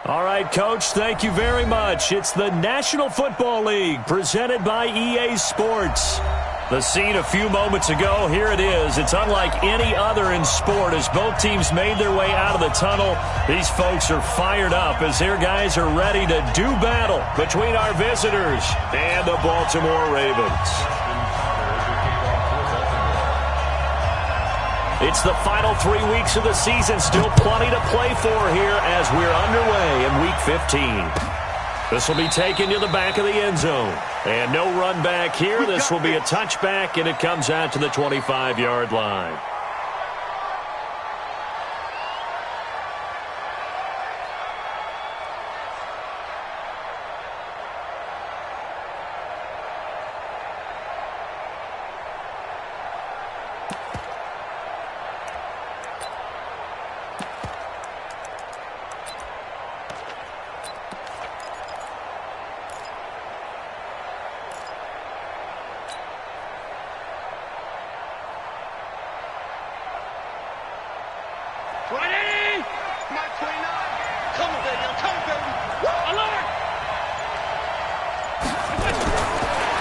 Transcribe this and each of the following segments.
All right, Coach, thank you very much. It's the National Football League presented by EA Sports. The scene a few moments ago, here it is. It's unlike any other in sport as both teams made their way out of the tunnel. These folks are fired up as their guys are ready to do battle between our visitors and the Baltimore Ravens. It's the final 3 weeks of the season. Still plenty to play for here as we're underway in Week 15. This will be taken to the back of the end zone. And no run back here. This will be a touchback, and it comes out to the 25-yard line.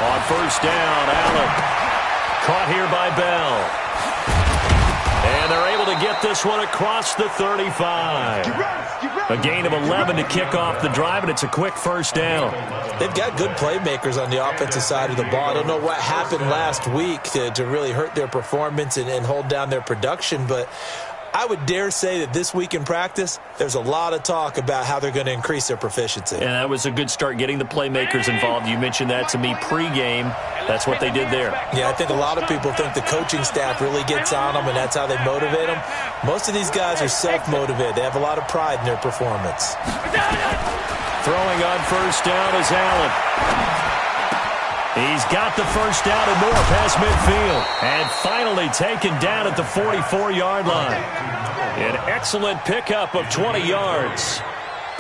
On first down, Allen. Caught here by Bell. And they're able to get this one across the 35. A gain of 11 to kick off the drive, and it's a quick first down. They've got good playmakers on the offensive side of the ball. I don't know what happened last week to really hurt their performance and hold down their production, but I would dare say that this week in practice, there's a lot of talk about how they're going to increase their proficiency. And that was a good start getting the playmakers involved. You mentioned that to me pregame. That's what they did there. Yeah, I think a lot of people think the coaching staff really gets on them, and that's how they motivate them. Most of these guys are self-motivated. They have a lot of pride in their performance. Throwing on first down is Allen. He's got the first down and more past midfield. And finally taken down at the 44-yard line. An excellent pickup of 20 yards.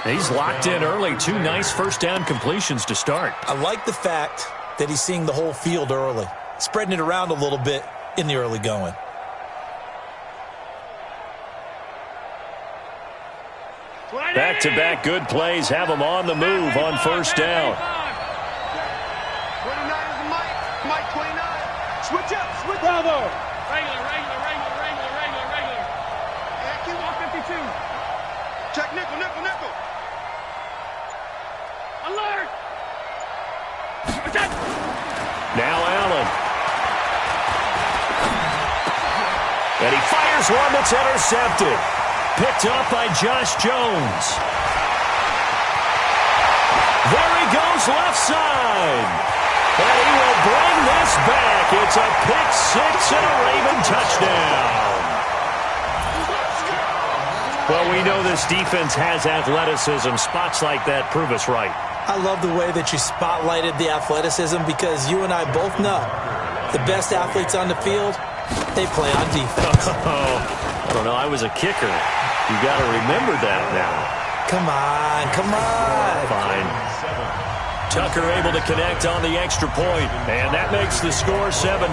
He's locked in early. 2 nice first down completions to start. I like the fact that he's seeing the whole field early, spreading it around a little bit in the early going. Back-to-back good plays have him on the move on first down. Switch up, switch up. Bravo. Regular. Yeah, keep on 52. Check nickel. Alert. Now Allen. And he fires one that's intercepted. Picked up by Josh Jones. There he goes left side. And he will bring this back. It's a pick six and a Raven touchdown. Well, we know this defense has athleticism. Spots like that prove us right. I love the way that you spotlighted the athleticism because you and I both know the best athletes on the field, they play on defense. I don't know. I was a kicker. You got to remember that now. Come on. Fine. Tucker able to connect on the extra point, and that makes the score 7-0.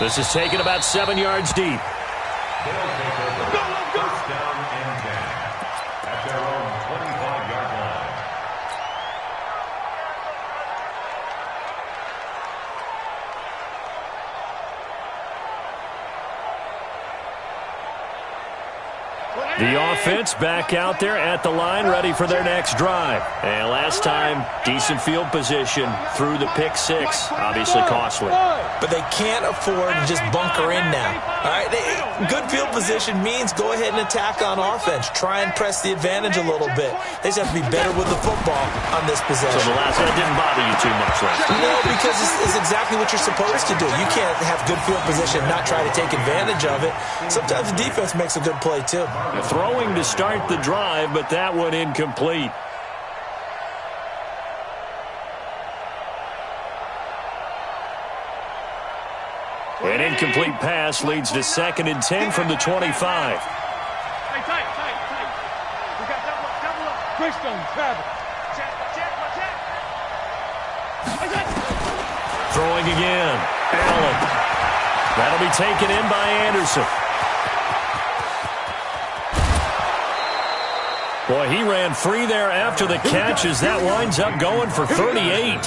This is taken about 7 yards deep. First down and 10 at their own 25-yard line. The offense back out there at the line, ready for their next drive. And last time, decent field position through the pick six. Obviously costly. But they can't afford to just bunker in now. All right, good field position means go ahead and attack on offense. Try and press the advantage a little bit. They just have to be better with the football on this possession. So the last one didn't bother you too much last time? No, because it's exactly what you're supposed to do. You can't have good field position and not try to take advantage of it. Sometimes the defense makes a good play, too. Throwing to start the drive, but that one incomplete. An incomplete pass leads to 2nd and 10 from the 25. Tight. We got double up. Bridgestone, travel. Check. Throwing again. Allen. That'll be taken in by Anderson. Boy, he ran free there after the catch as that winds up going for 38.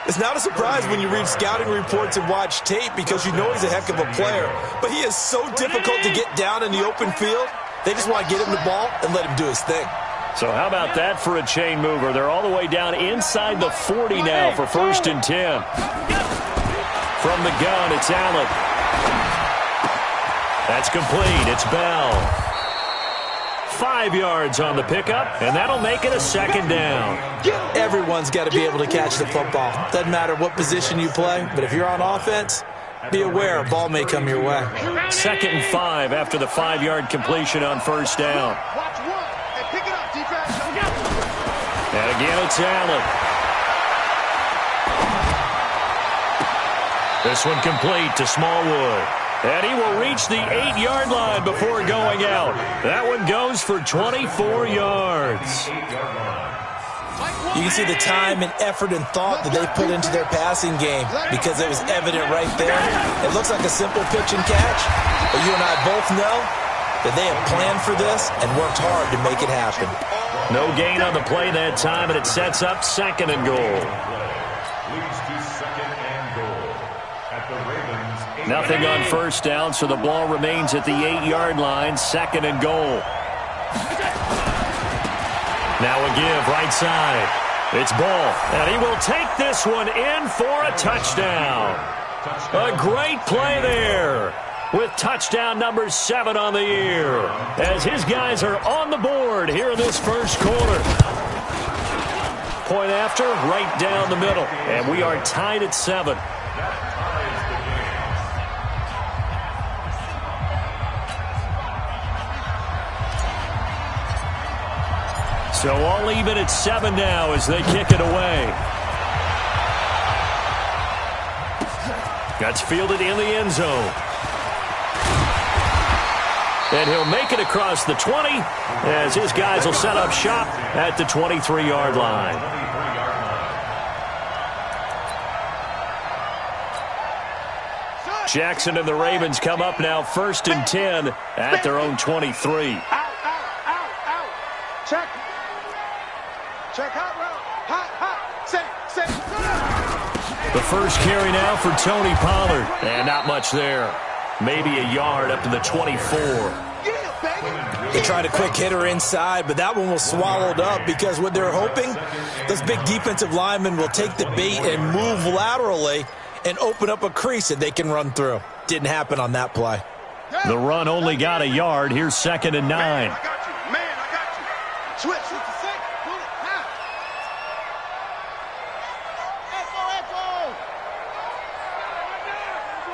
It's not a surprise when you read scouting reports and watch tape because you know he's a heck of a player. But he is so difficult to get down in the open field. They just want to get him the ball and let him do his thing. So how about that for a chain mover? They're all the way down inside the 40 now for 1st and 10. From the gun, it's Allen. That's complete. It's Bell. 5 yards on the pickup, and that'll make it a 2nd down. Everyone's got to be able to catch the football. Doesn't matter what position you play, but if you're on offense, be aware a ball may come your way. 2nd and 5 after the 5-yard completion on 1st down. And again, it's Allen. This one complete to Smallwood. And he will reach the 8-yard line before going out. That one goes for 24 yards. You can see the time and effort and thought that they put into their passing game because it was evident right there. It looks like a simple pitch and catch, but you and I both know that they have planned for this and worked hard to make it happen. No gain on the play that time, and it sets up 2nd and goal. Nothing on 1st down, so the ball remains at the 8-yard line, 2nd and goal. Now a give, right side. It's Ball, and he will take this one in for a touchdown. A great play there with touchdown number 7 on the year as his guys are on the board here in this 1st quarter. Point after, right down the middle, and we are tied at 7. So all even at 7 now as they kick it away. That's fielded in the end zone. And he'll make it across the 20 as his guys will set up shop at the 23-yard line. Jackson and the Ravens come up now 1st and 10 at their own 23. Check. Check hot route. Hot. Say. The first carry now for Tony Pollard. And not much there. Maybe a yard up to the 24. They tried a quick hitter inside, but that one was swallowed up because what they're hoping, those big defensive linemen will take the bait and move laterally and open up a crease that they can run through. Didn't happen on that play. The run only got a yard. Here's 2nd and 9. Man, I got you. Switch. Pull it. Echo.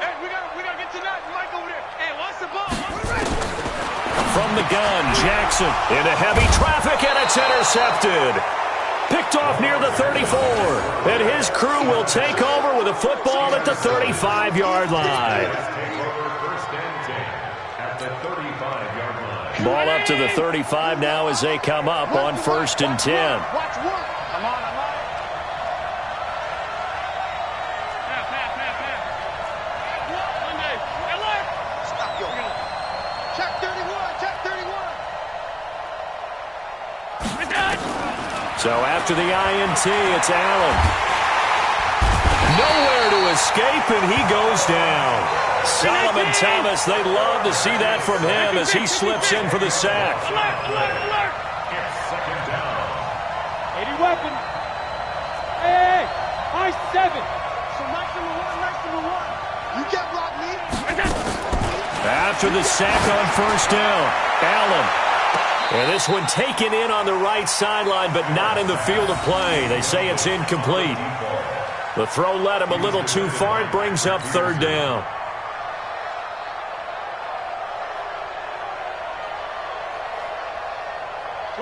Hey, we gotta get to that mic over there. Hey, watch the ball. From the gun, Jackson into heavy traffic, and it's intercepted. Picked off near the 34, and his crew will take over with a football at the 35-yard line. Ball up to the 35 now as they come up on 1st and 10. Watch one. Come on. Stop, yo. Check 31. So after the INT, it's Allen. Nowhere to escape, and he goes down. Solomon Thomas, they love to see that from him as he slips in for the sack. It's 2nd down. 80 weapon. Hey, high 7. So nice number one. You can't block me. After the sack on 1st down, Allen. And this one taken in on the right sideline, but not in the field of play. They say it's incomplete. The throw led him a little too far. It brings up 3rd down.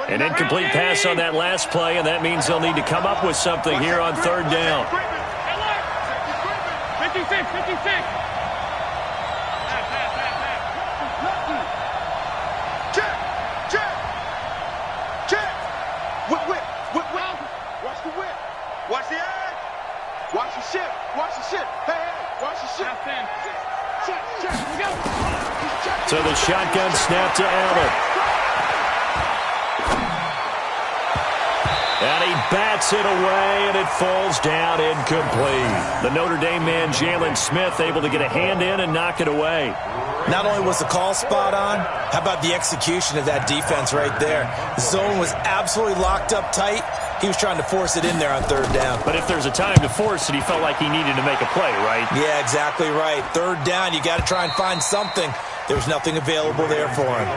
An incomplete pass on that last play, and that means they'll need to come up with something here on 3rd down. 56. Check. Whip. Watch the whip. Watch the edge. Watch the shit. Hey, watch the shit. Check. So the shotgun snap to Allen. And he bats it away, and it falls down incomplete. The Notre Dame man, Jalen Smith, able to get a hand in and knock it away. Not only was the call spot on, how about the execution of that defense right there? The zone was absolutely locked up tight. He was trying to force it in there on third down. But if there's a time to force it, he felt like he needed to make a play, right? Yeah, exactly right. Third down, you got to try and find something. There was nothing available there for him.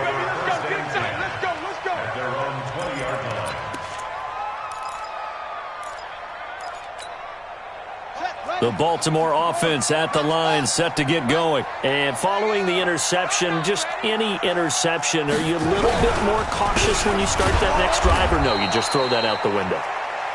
The Baltimore offense at the line, set to get going. And following the interception, just any interception, are you a little bit more cautious when you start that next drive, or no, you just throw that out the window?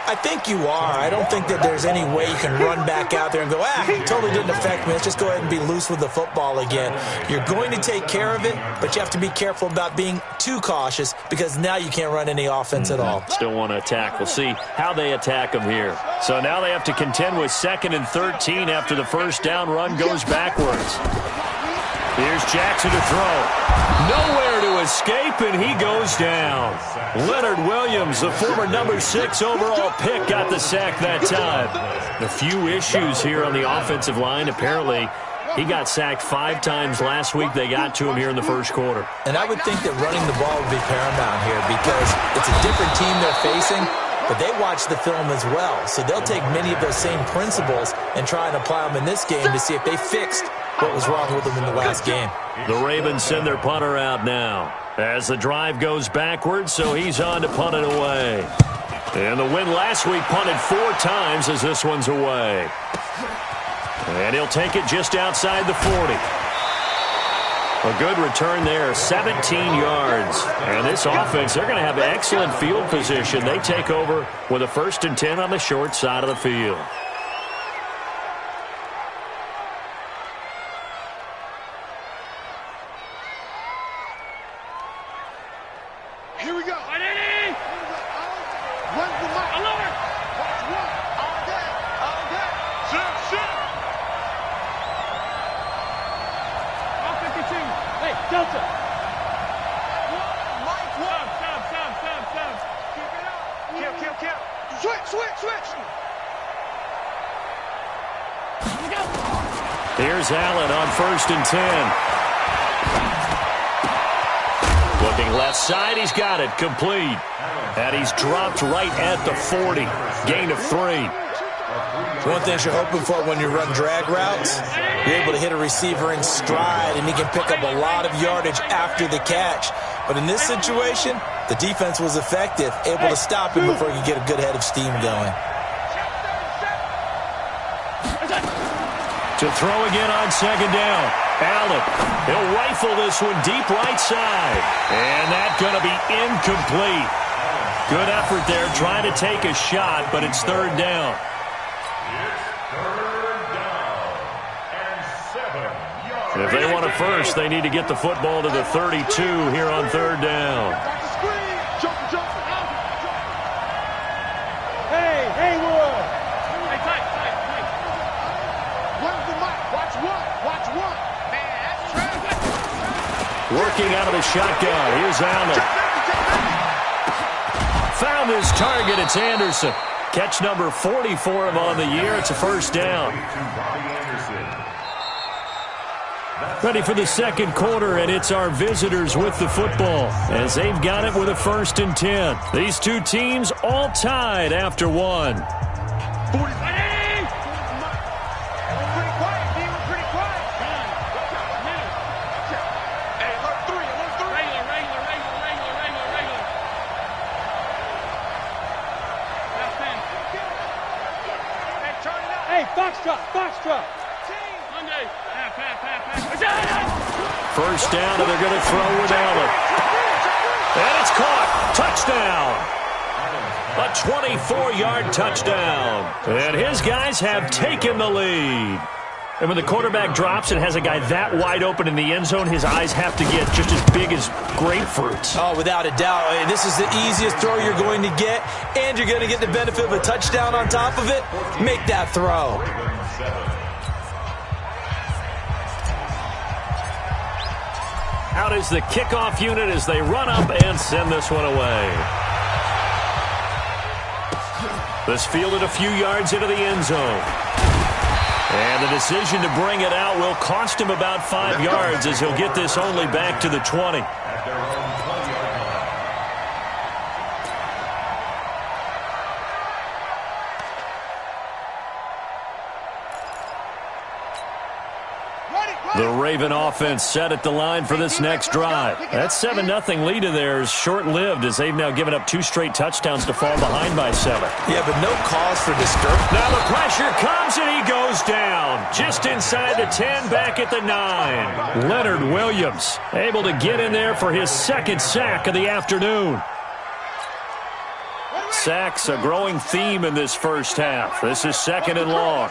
I think you are. I don't think that there's any way you can run back out there and go, it totally didn't affect me. Let's just go ahead and be loose with the football again. You're going to take care of it, but you have to be careful about being too cautious because now you can't run any offense at all. Still want to attack. We'll see how they attack them here. So now they have to contend with 2nd and 13 after the first down run goes backwards. Here's Jackson to throw. Nowhere to escape, and he goes down. Leonard Williams, the former number 6 overall pick, got the sack that time. A few issues here on the offensive line. Apparently, he got sacked 5 times last week. They got to him here in the first quarter. And I would think that running the ball would be paramount here because it's a different team they're facing, but they watch the film as well. So they'll take many of those same principles and try and apply them in this game to see if they fixed what was wrong with them in the last game. The Ravens send their punter out now as the drive goes backwards, so he's on to punt it away. And the win last week punted 4 times as this one's away. And he'll take it just outside the 40. A good return there, 17 yards. And this offense, they're going to have excellent field position. They take over with a 1st and 10 on the short side of the field. Here we go. Ready? Run the mic. Alert. Watch one. All day. All day. Shit. All 52. Hey, Delta. Mike, one. Stop. Keep it up. Kill. Switch. Here we go. Here's Allen on 1st and 10. Looking left side, he's got it, complete. And he's dropped right at the 40. Gain of 3. One thing you're hoping for when you run drag routes, you're able to hit a receiver in stride, and he can pick up a lot of yardage after the catch. But in this situation, the defense was effective, able to stop him before he could get a good head of steam going. To throw again on 2nd down. Allen, he'll rifle this one deep right side. And that's going to be incomplete. Good effort there trying to take a shot, but it's 3rd down. If they want a first, they need to get the football to the 32 here on 3rd down. Hey, Wood. Hey, tight. Run the mic. Watch one. Man, that's traffic. Working out of the shotgun. Here's Allen. Found his target. It's Anderson. Catch number 40 for him on the year. It's a 1st down. Ready for the 2nd quarter, and it's our visitors with the football as they've got it with a 1st and 10. These two teams all tied after 1. 40. Pretty quiet, D. We're pretty quiet. Hey, alert 3. Regular. Left hand. Hey, turn it up. Hey, Foxtrot. Monday. Half. 1st down, and they're going to throw with Allen. And it's caught. Touchdown. A 24-yard touchdown. And his guys have taken the lead. And when the quarterback drops and has a guy that wide open in the end zone, his eyes have to get just as big as grapefruits. Oh, without a doubt. This is the easiest throw you're going to get, and you're going to get the benefit of a touchdown on top of it. Make that throw. Out is the kickoff unit as they run up and send this one away. This fielded a few yards into the end zone. And the decision to bring it out will cost him about 5 yards as he'll get this only back to the 20. The Raven offense set at the line for this next drive. That 7-0 lead of theirs short-lived as they've now given up 2 straight touchdowns to fall behind by 7. Yeah, but no cause for discouragement. Now the pressure comes and he goes down. Just inside the 10, back at the 9. Leonard Williams able to get in there for his 2nd sack of the afternoon. Sacks a growing theme in this first half. This is 2nd and long.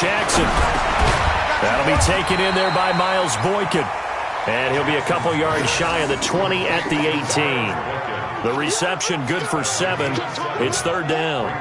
Jackson. That'll be taken in there by Miles Boykin. And he'll be a couple yards shy of the 20 at the 18. The reception good for 7. It's 3rd down.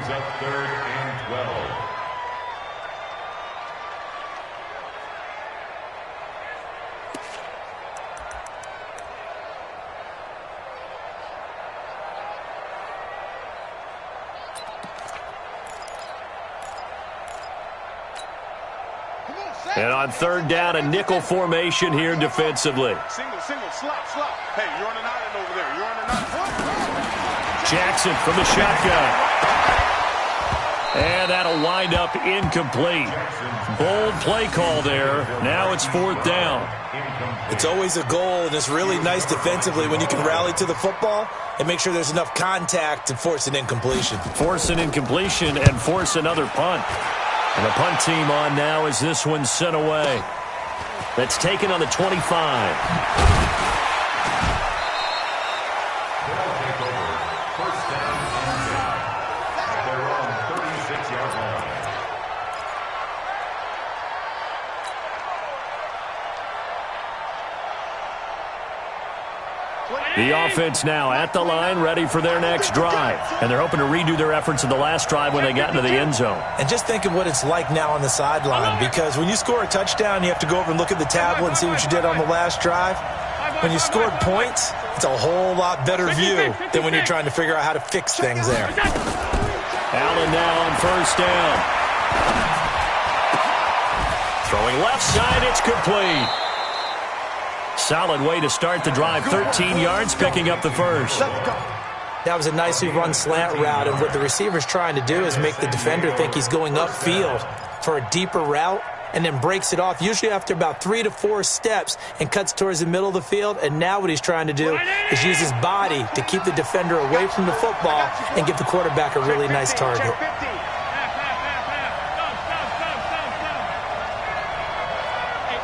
And on 3rd down, a nickel formation here defensively. Single, slop. Hey, you're on an island over there. You're on an island. Jackson from the shotgun. And that'll wind up incomplete. Bold play call there. Now it's 4th down. It's always a goal, and it's really nice defensively when you can rally to the football and make sure there's enough contact to force an incompletion. Force an incompletion and force another punt. And the punt team on now as this one's sent away. That's taken on the 25. The offense now at the line, ready for their next drive. And they're hoping to redo their efforts in the last drive when they got into the end zone. And just think of what it's like now on the sideline, because when you score a touchdown, you have to go over and look at the tablet and see what you did on the last drive. When you scored points, it's a whole lot better view than when you're trying to figure out how to fix things there. Allen now on 1st down. Throwing left side, it's complete. Solid way to start the drive. 13 yards, picking up the first. That was a nicely run slant route, and what the receiver's trying to do is make the defender think he's going upfield for a deeper route, and then breaks it off, usually after about 3 to 4 steps, and cuts towards the middle of the field. And now what he's trying to do is use his body to keep the defender away from the football and give the quarterback a really nice target.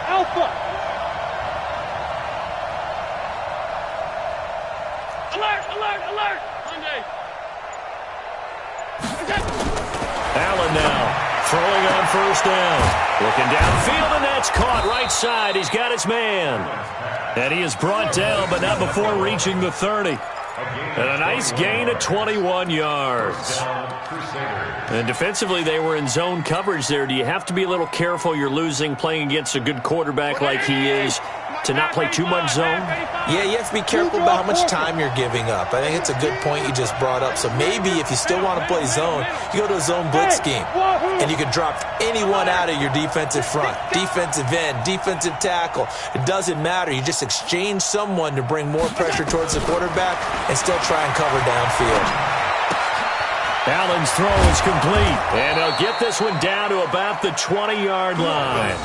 Alpha. Alert! Monday. Allen now throwing on 1st down. Looking downfield, and that's caught right side. He's got his man. And he is brought down, but not before reaching the 30. And a nice gain of 21 yards. And defensively, they were in zone coverage there. Do you have to be a little careful? You're losing playing against a good quarterback like he is to not play too much zone? Yeah, you have to be careful about how much time you're giving up. I think it's a good point you just brought up. So maybe if you still want to play zone, you go to a zone blitz scheme. And you can drop anyone out of your defensive front. Defensive end, defensive tackle. It doesn't matter. You just exchange someone to bring more pressure towards the quarterback and still try and cover downfield. Allen's throw is complete. And they'll get this one down to about the 20-yard line.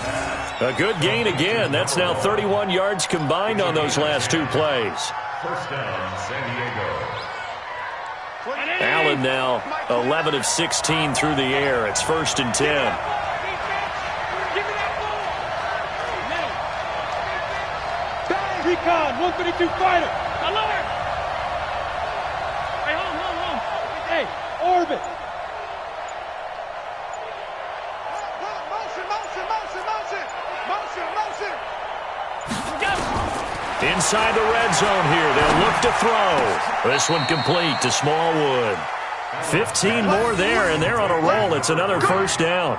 A good gain again. That's now 31 yards combined on those last 2 plays. 1st down, San Diego. Allen now 11 of 16 through the air. It's 1st and 10. Recon, 152 fighter. Alert! Hey, home. Hey, orbit. Motion. Inside the red zone here. They'll look to throw. This one complete to Smallwood. 15 more there, and they're on a roll at It's another first down.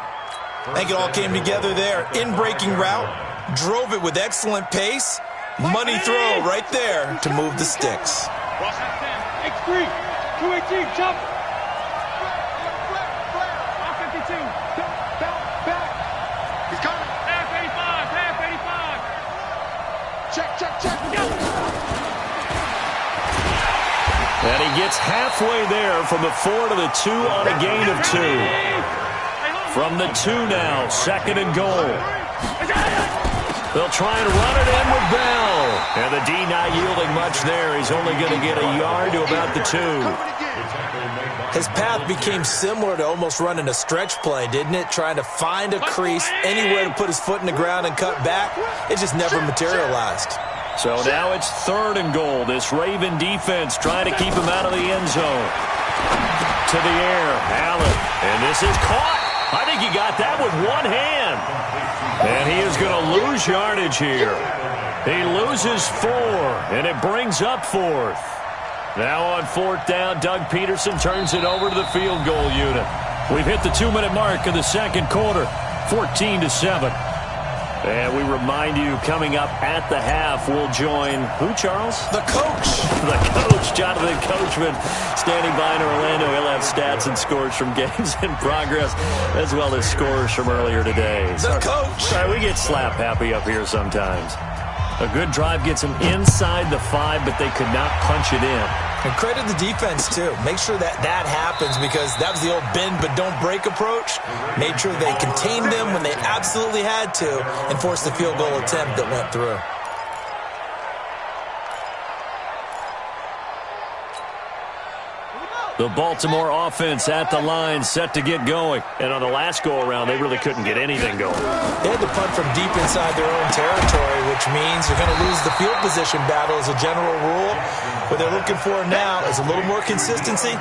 I think it all came together there. In-breaking route, drove it with excellent pace. Money throw right there to move the sticks. X3, 218, jump. 552, back. He's coming. Half 85. Check. And he gets halfway there from the 4 to the 2 on a gain of 2. From the 2 now, 2nd and goal. They'll try and run it in with Bell. And the D not yielding much there. He's only going to get a yard to about the 2. His path became similar to almost running a stretch play, didn't it? Trying to find a crease, anywhere to put his foot in the ground and cut back. It just never materialized. So now it's 3rd and goal. This Raven defense trying to keep him out of the end zone. To the air, Allen. And this is caught. I think he got that with one hand. And he is going to lose yardage here. He loses 4, and it brings up 4th. Now on 4th down, Doug Peterson turns it over to the field goal unit. We've hit the 2-minute mark of the 2nd quarter, 14-7. And we remind you, coming up at the half, we'll join who, Charles? The coach. The coach, Jonathan Coachman, standing by in Orlando. He'll have stats and scores from games in progress, as well as scores from earlier today. The coach. Sorry, we get slap happy up here sometimes. A good drive gets them inside the 5, but they could not punch it in. And credit the defense, too. Make sure that happens, because that was the old bend but don't break approach. Made sure they contained them when they absolutely had to and forced the field goal attempt that went through. The Baltimore offense at the line, set to get going. And on the last go-around, they really couldn't get anything going. They had to punt from deep inside their own territory, which means you're going to lose the field position battle as a general rule. What they're looking for now is a little more consistency,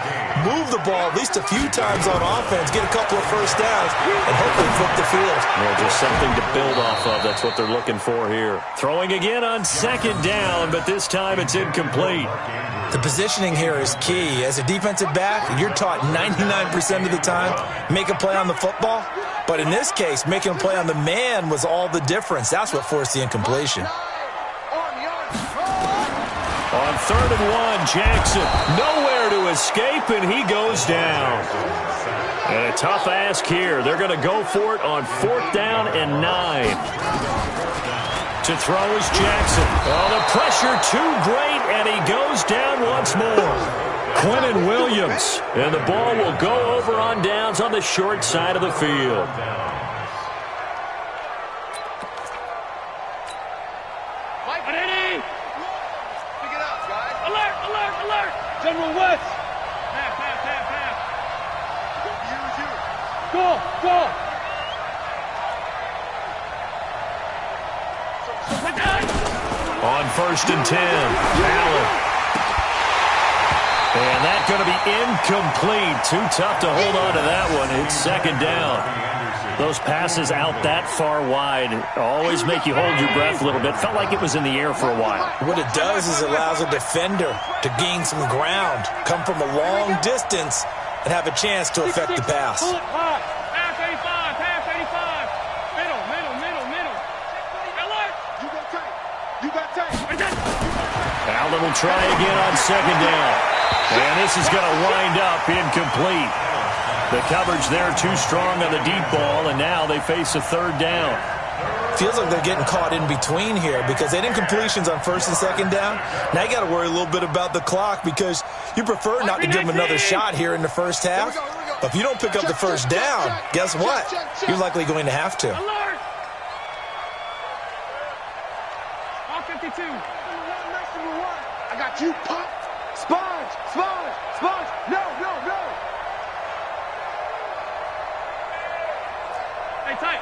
move the ball at least a few times on offense, get a couple of first downs, and hopefully flip the field. Well, just something to build off of. That's what they're looking for here. Throwing again on 2nd down, but this time it's incomplete. The positioning here is key. As a defensive back, you're taught 99% of the time, make a play on the football. But in this case, making a play on the man was all the difference. That's what forced the incompletion. On 3rd and 1, Jackson nowhere to escape, and he goes down. And a tough ask here. They're going to go for it on 4th down and 9. To throw is Jackson. Oh, the pressure too great, and he goes down once more. Quinnen Williams. And the ball will go over on downs on the short side of the field. Pick it up, guys. Alert. General West. Half. Go. On 1st and 10, Allen. And that's going to be incomplete. Too tough to hold on to that one. It's 2nd down. Those passes out that far wide always make you hold your breath a little bit. Felt like it was in the air for a while. What it does is it allows a defender to gain some ground, come from a long distance, and have a chance to affect the pass. Half 85. Middle. Alert. You got tape. Allen will try again on 2nd down. And this is going to wind up incomplete. The coverage there too strong on the deep ball, and now they face a 3rd down. Feels like they're getting caught in between here because they had incompletions on 1st and 2nd down. Now you got to worry a little bit about the clock because you prefer not to give them another shot here in the first half. But if you don't pick up the 1st down, guess what? You're likely going to have to. Alert. 52. I got you, pop. Sponge. No. Hey, tight.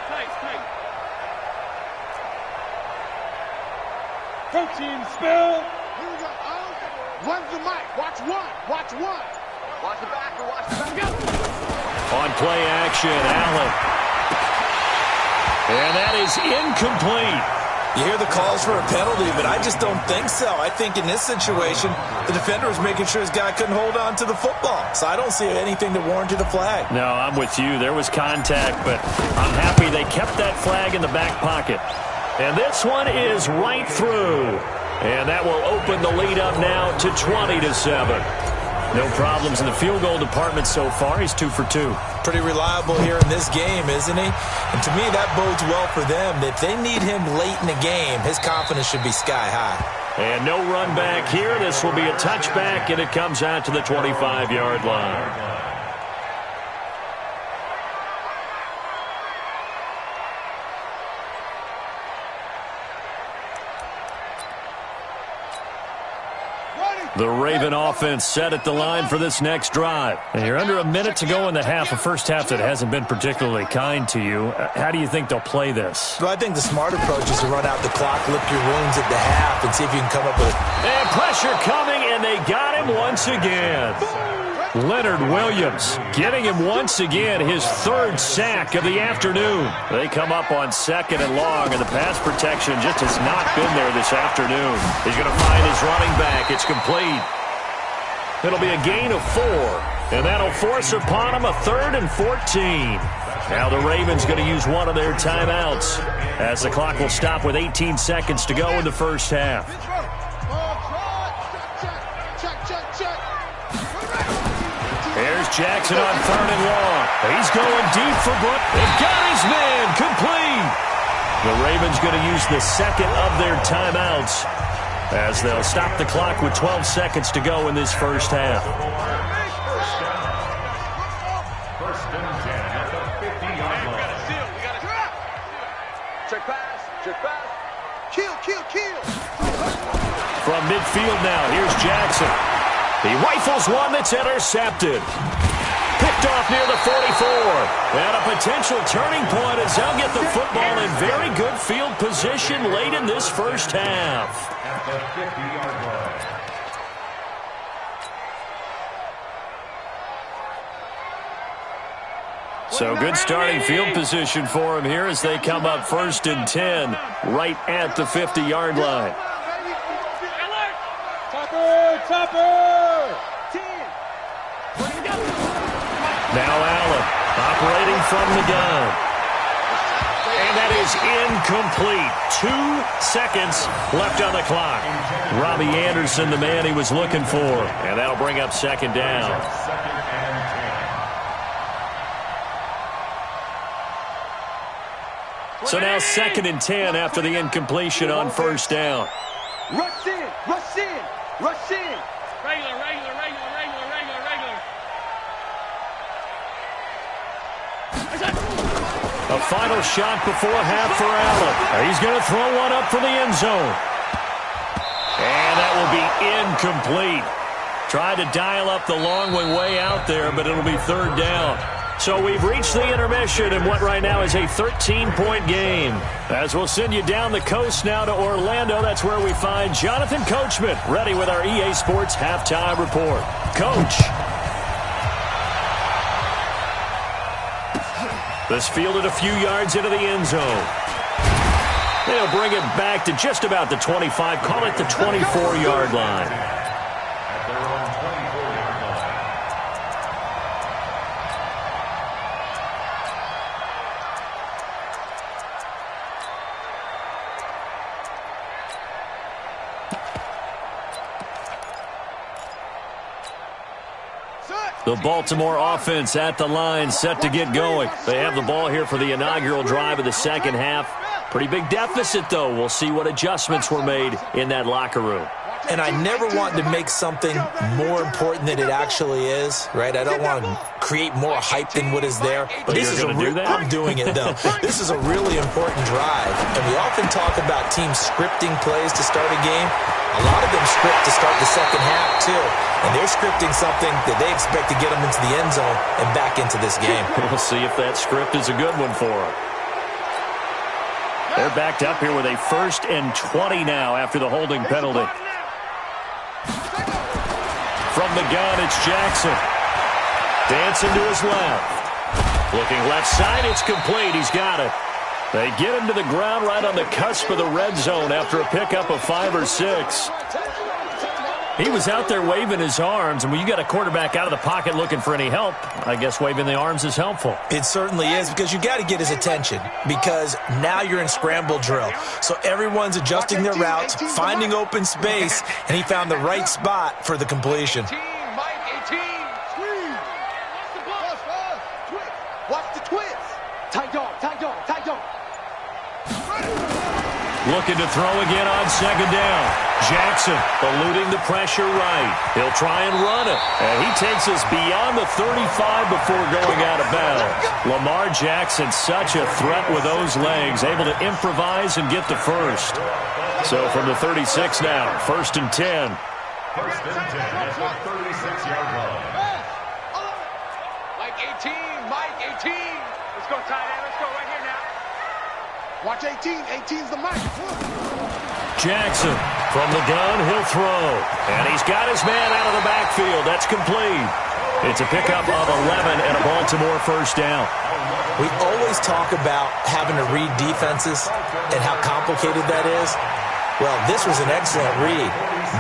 Protein spill. Here we go. One's the mic. Watch one. Watch the back. Go. On play action, Allen. And that is incomplete. You hear the calls for a penalty, but I just don't think so. I think in this situation, the defender was making sure his guy couldn't hold on to the football. So I don't see anything that warranted a flag. No, I'm with you. There was contact, but I'm happy they kept that flag in the back pocket. And this one is right through. And that will open the lead up now to 20-7. No problems in the field goal department so far. He's 2 for 2. Pretty reliable here in this game, isn't he? And to me, that bodes well for them. If they need him late in the game, his confidence should be sky high. And no run back here. This will be a touchback, and it comes out to the 25-yard line. The Raven offense set at the line for this next drive. And you're under a minute to go in the half, a first half that hasn't been particularly kind to you. How do you think they'll play this? Well, I think the smart approach is to run out the clock, lick your wounds at the half, and see if you can come up with it. And pressure coming, and they got him once again. Leonard Williams getting him once again, his third sack of the afternoon. They come up on 2nd and long, and the pass protection just has not been there this afternoon. He's going to find his running back. It's complete. It'll be a gain of 4, and that'll force upon him a 3rd and 14. Now the Ravens going to use one of their timeouts as the clock will stop with 18 seconds to go in the first half. Here's Jackson on 3rd and long. He's going deep for Brook. They've got his man complete. The Ravens going to use the second of their timeouts as they'll stop the clock with 12 seconds to go in this first half. First and 10 at the 50-yard line. Check pass. Check pass. Kill. From midfield now, here's Jackson. He rifles one that's intercepted. Picked off near the 44. And a potential turning point as they'll get the football in very good field position late in this first half. At the 50-yard line. So good starting field position for him here as they come up 1st and 10 right at the 50-yard line. Topper. 10. Now Allen operating from the gun. And that is incomplete. 2 seconds left on the clock. Robbie Anderson, the man he was looking for. And that'll bring up 2nd down. So now 2nd and 10 after the incompletion on 1st down. Rush in. Regular. A final shot before half for Allen. He's going to throw one up for the end zone. And that will be incomplete. Tried to dial up the long one way out there, but it'll be 3rd down. So we've reached the intermission in what right now is a 13-point game. As we'll send you down the coast now to Orlando, that's where we find Jonathan Coachman ready with our EA Sports Halftime Report. Coach. This fielded a few yards into the end zone. They'll bring it back to just about the 25, call it the 24-yard line. At their own 24-yard line. The Baltimore offense at the line, set to get going. They have the ball here for the inaugural drive of the second half. Pretty big deficit, though. We'll see what adjustments were made in that locker room. And I never want to make something more important than it actually is, right? I don't want to create more hype than what is there. But this is do that? I'm doing it, though. This is a really important drive. And we often talk about teams scripting plays to start a game. A lot of them script to start the second half, too. And they're scripting something that they expect to get them into the end zone and back into this game. We'll see if that script is a good one for them. They're backed up here with a 1st and 20 now after the holding penalty. From the gun, it's Jackson. Dancing to his left. Looking left side, it's complete. He's got it. They get him to the ground right on the cusp of the red zone after a pickup of 5 or 6. He was out there waving his arms, and when you got a quarterback out of the pocket looking for any help, I guess waving the arms is helpful. It certainly is, because you got to get his attention, because now you're in scramble drill. So everyone's adjusting their routes, finding open space, and he found the right spot for the completion. Watch the twist. Tight dog, tight dog, tight dog. Looking to throw again on second down. Jackson eluding the pressure right. He'll try and run it. And he takes us beyond the 35 before going out of bounds. Lamar Jackson, such a threat with those legs, able to improvise and get the first. So from the 36 now, 1st and 10. First and 10 at the 36-yard line. Mike 18, Mike 18. Let's go, tight end. Let's go right here now. Watch 18. 18's the Mike. Jackson from the gun, he'll throw. And he's got his man out of the backfield. That's complete. It's a pickup of 11 and a Baltimore first down. We always talk about having to read defenses and how complicated that is. Well, this was an excellent read.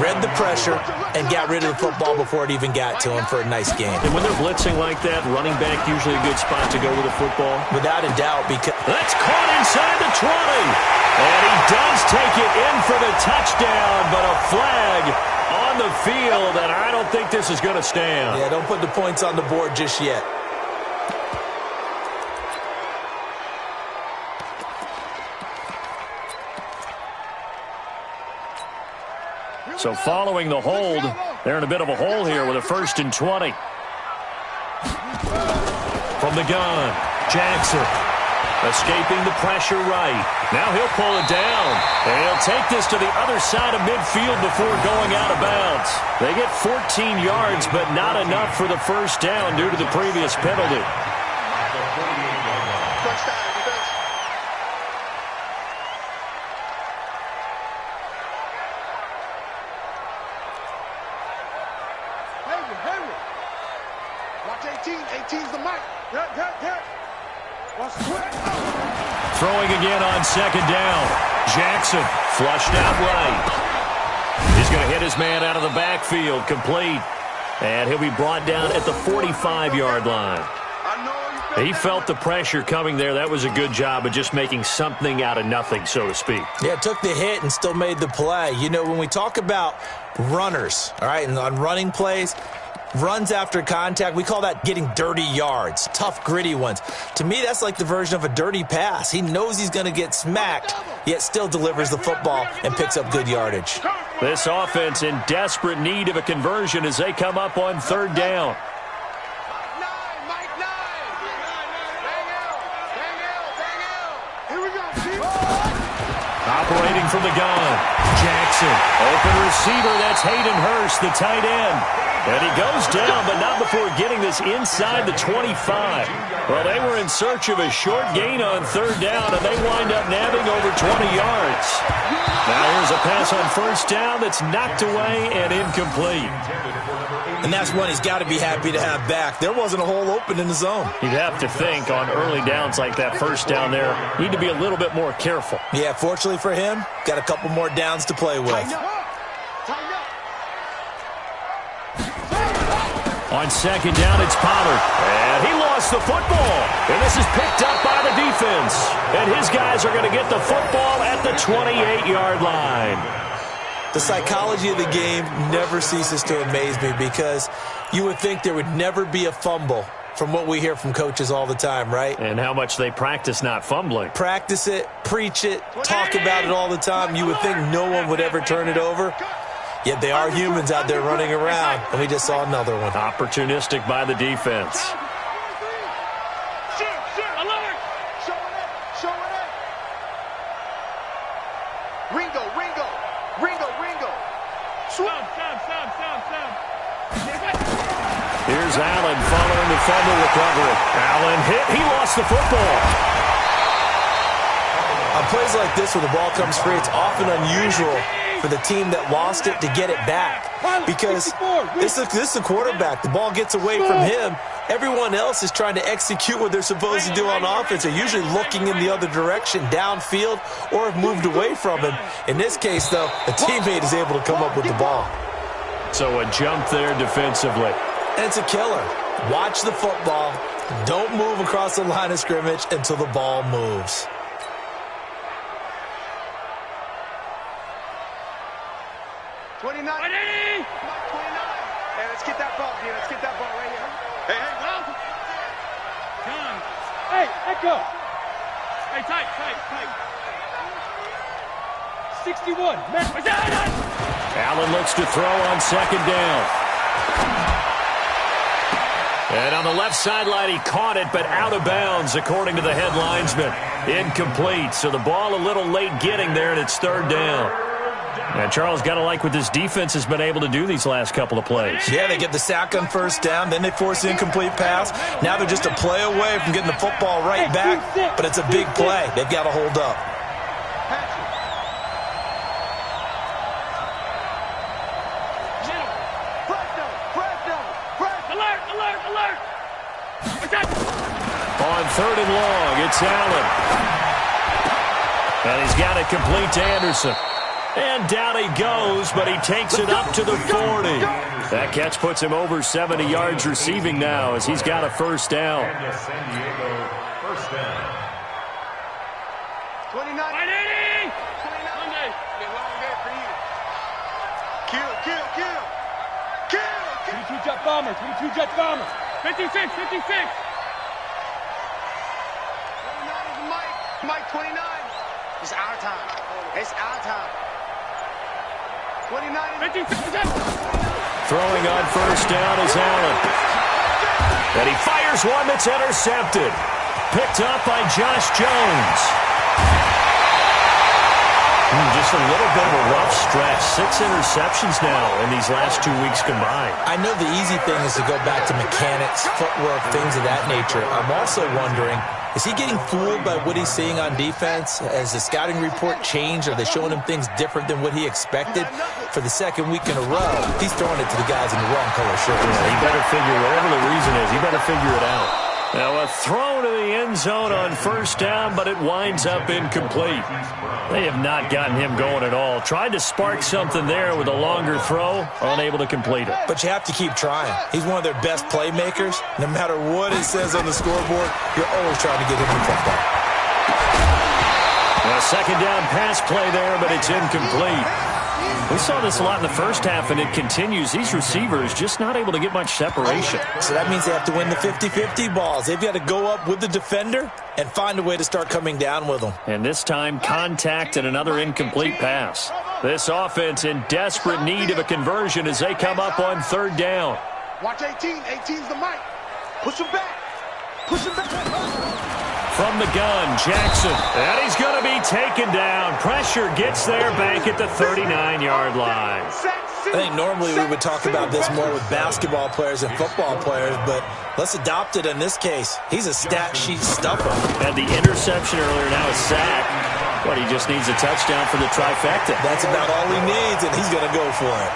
Read the pressure and got rid of the football before it even got to him for a nice game. And when they're blitzing like that, running back usually a good spot to go with the football. Without a doubt, because that's caught inside the 20. And he does take it in for the touchdown, but a flag on the field, and I don't think this is going to stand. Yeah, don't put the points on the board just yet. So following the hold, they're in a bit of a hole here with a 1st and 20. From the gun, Jackson escaping the pressure right. Now he'll pull it down, and he'll take this to the other side of midfield before going out of bounds. They get 14 yards, but not enough for the first down due to the previous penalty. Throwing again on second down. Jackson flushed out right. He's going to hit his man out of the backfield, complete. And he'll be brought down at the 45-yard line. He felt the pressure coming there. That was a good job of just making something out of nothing, so to speak. Yeah, took the hit and still made the play. You know, when we talk about runners, all right, and on running plays, runs after contact, we call that getting dirty yards, tough, gritty ones. To me, that's like the version of a dirty pass. He knows he's going to get smacked, yet still delivers the football and picks up good yardage. This offense in desperate need of a conversion as they come up on 3rd down. Operating from the gun, Jackson, open receiver, that's Hayden Hurst, the tight end. And he goes down, but not before getting this inside the 25. Well, they were in search of a short gain on 3rd down, and they wind up nabbing over 20 yards. Now here's a pass on 1st down that's knocked away and incomplete. And that's one he's got to be happy to have back. There wasn't a hole open in the zone. You'd have to think on early downs like that 1st down there, need to be a little bit more careful. Yeah, fortunately for him, got a couple more downs to play with. On 2nd down, it's Pollard. And he lost the football. And this is picked up by the defense. And his guys are going to get the football at the 28-yard line. The psychology of the game never ceases to amaze me, because you would think there would never be a fumble from what we hear from coaches all the time, right? And how much they practice not fumbling. Practice it, preach it, talk about it all the time. You would think no one would ever turn it over. Yet they are humans out there running around, and we just saw another one. Opportunistic by the defense. Here's Allen following the fumble recovery. Allen hit. He lost the football. On plays like this where the ball comes free, it's often unusual for the team that lost it to get it back. Because this is the quarterback. The ball gets away from him. Everyone else is trying to execute what they're supposed to do on offense. They're usually looking in the other direction, downfield, or have moved away from him. In this case, though, a teammate is able to come up with the ball. So a jump there defensively. And it's a killer. Watch the football. Don't move across the line of scrimmage until the ball moves. Hey, let's get that ball, dude. Let's get that ball right here. Hey, well. John. Hey, Echo. Hey, tight. 61. Allen looks to throw on second down. And on the left sideline, he caught it, but out of bounds, according to the head linesman. Incomplete. So the ball a little late getting there, and it's third down. And Charles, got to like what this defense has been able to do these last couple of plays. Yeah, they get the sack on first down, then they force the incomplete pass. Now they're just a play away from getting the football right back, but it's a big play. They've got to hold up. Alert! On third and long, it's Allen. And he's got it complete to Anderson. And down he goes, but he takes it up to the 40. That catch puts him over 70 yards receiving now as he's got a first down. San Diego, first down. 29. 29. Long day for you. Kill. 22 jet bomber. 56. 29 is Mike 29. It's our time. 29. Throwing on first down is Allen. And he fires one that's intercepted. Picked up by Josh Jones. Just a little bit of a rough stretch. 6 interceptions now in these last 2 weeks combined. I know the easy thing is to go back to mechanics, footwork, things of that nature. I'm also wondering, is he getting fooled by what he's seeing on defense? Has the scouting report changed? Are they showing him things different than what he expected? For the second week in a row, he's throwing it to the guys in the wrong color shirts. Yeah, he better figure, whatever the reason is, he better figure it out. Now a throw to the end zone on first down, but it winds up incomplete. They have not gotten him going at all. Tried to spark something there with a longer throw, unable to complete it. But you have to keep trying. He's one of their best playmakers. No matter what it says on the scoreboard, you're always trying to get him the football. A second down pass play there, but it's incomplete. We saw this a lot in the first half, and it continues. These receivers just not able to get much separation. So that means they have to win the 50-50 balls. They've got to go up with the defender and find a way to start coming down with them. And this time, contact and another incomplete pass. This offense in desperate need of a conversion as they come up on third down. Watch 18. 18's the mic. Push him back. From the gun, Jackson. And he's going to be taken down. Pressure gets there back at the 39-yard line. I think normally we would talk about this more with basketball players and football players, but let's adopt it in this case. He's a stat sheet stuffer. Had the interception earlier, now a sack. But he just needs a touchdown for the trifecta. That's about all he needs, and he's going to go for it.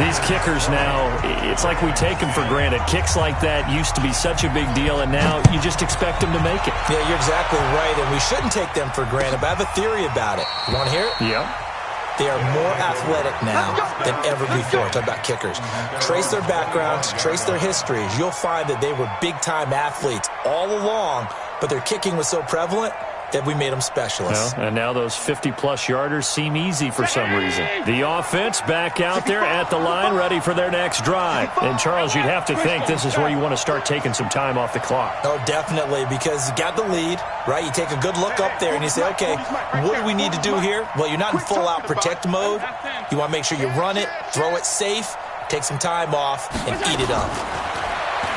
These kickers now, it's like we take them for granted. Kicks like that used to be such a big deal, and now you just expect them to make it. Yeah, you're exactly right, and we shouldn't take them for granted, but I have a theory about it. You want to hear it? Yeah. They are more athletic now than ever before. Talk about kickers. Trace their backgrounds, trace their histories. You'll find that they were big-time athletes all along, but their kicking was so prevalent that we made them specialists. Well, and now those 50-plus yarders seem easy for some reason. The offense back out there at the line, ready for their next drive. And, Charles, you'd have to think this is where you want to start taking some time off the clock. Oh, definitely, because you got the lead, right? You take a good look up there and you say, okay, what do we need to do here? Well, you're not in full-out protect mode. You want to make sure you run it, throw it safe, take some time off, and eat it up.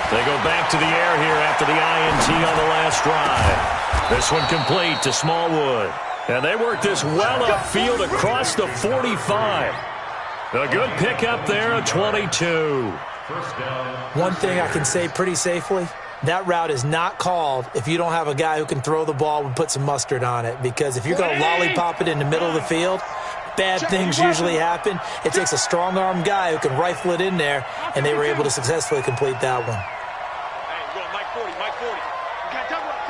They go back to the air here after the INT on the last drive. This one complete to Smallwood. And they work this well upfield across the 45. A good pickup there at 22. One thing I can say pretty safely, that route is not called if you don't have a guy who can throw the ball and put some mustard on it. Because if you're going to lollipop it in the middle of the field, bad things usually happen. It takes a strong-arm guy who can rifle it in there, and they were able to successfully complete that one. Hey, go Mike 40, Mike 40. Okay, double up.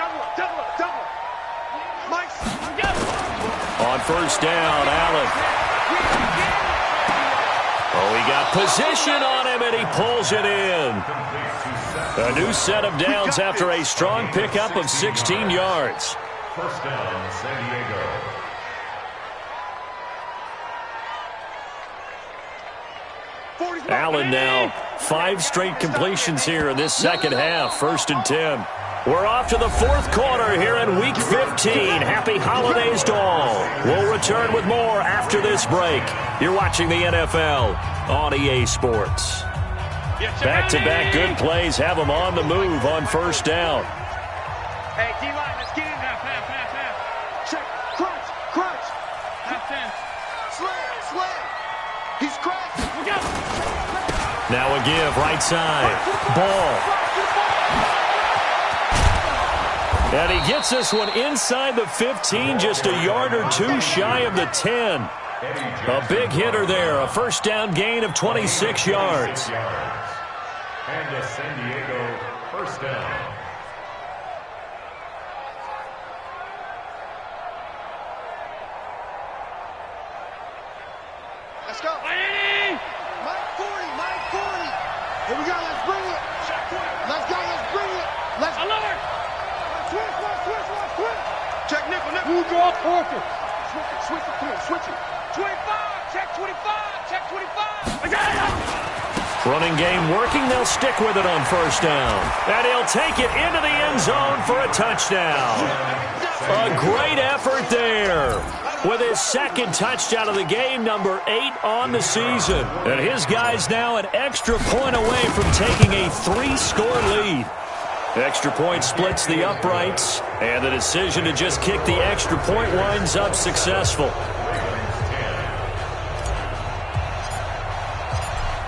Mike, On first down, Allen. Oh, he got position on him, and he pulls it in. A new set of downs after a strong pickup of 16 yards. First down, San Diego. Allen now 5 straight completions here in this second half. 1st and 10. We're off to the 4th quarter here in Week 15. Happy holidays to all. We'll return with more after this break. You're watching the NFL on EA Sports. Back-to-back good plays have them on the move on first down. Hey, D-line, let's get in there. Pass. Check. Crunch. Half 10. Slam. He's cracked. Now a give, right side. Ball. And he gets this one inside the 15, just a yard or 2 shy of the 10. A big hitter there, a first down gain of 26 yards. And a San Diego first down. Let's go. Mike 40. Here we go, let's bring it. Let's bring it. Let's alert. Switch. Check nickel. Who draw quarter? Switch it. 25. Check 25. I got it. Running game working. They'll stick with it on first down. And he'll take it into the end zone for a touchdown. A great effort there. With his second touchdown of the game, number 8 on the season. And his guys now an extra point away from taking a 3-score lead. Extra point splits the uprights, and the decision to just kick the extra point winds up successful.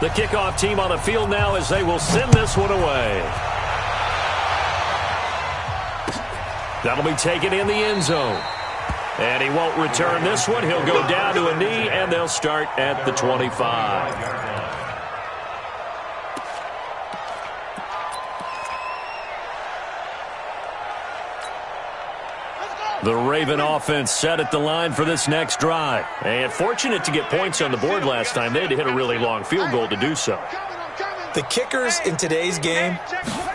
The kickoff team on the field now as they will send this one away. That'll be taken in the end zone. And he won't return this one. He'll go down to a knee, and they'll start at the 25. The Raven offense set at the line for this next drive. And fortunate to get points on the board last time. They had to hit a really long field goal to do so. The kickers in today's game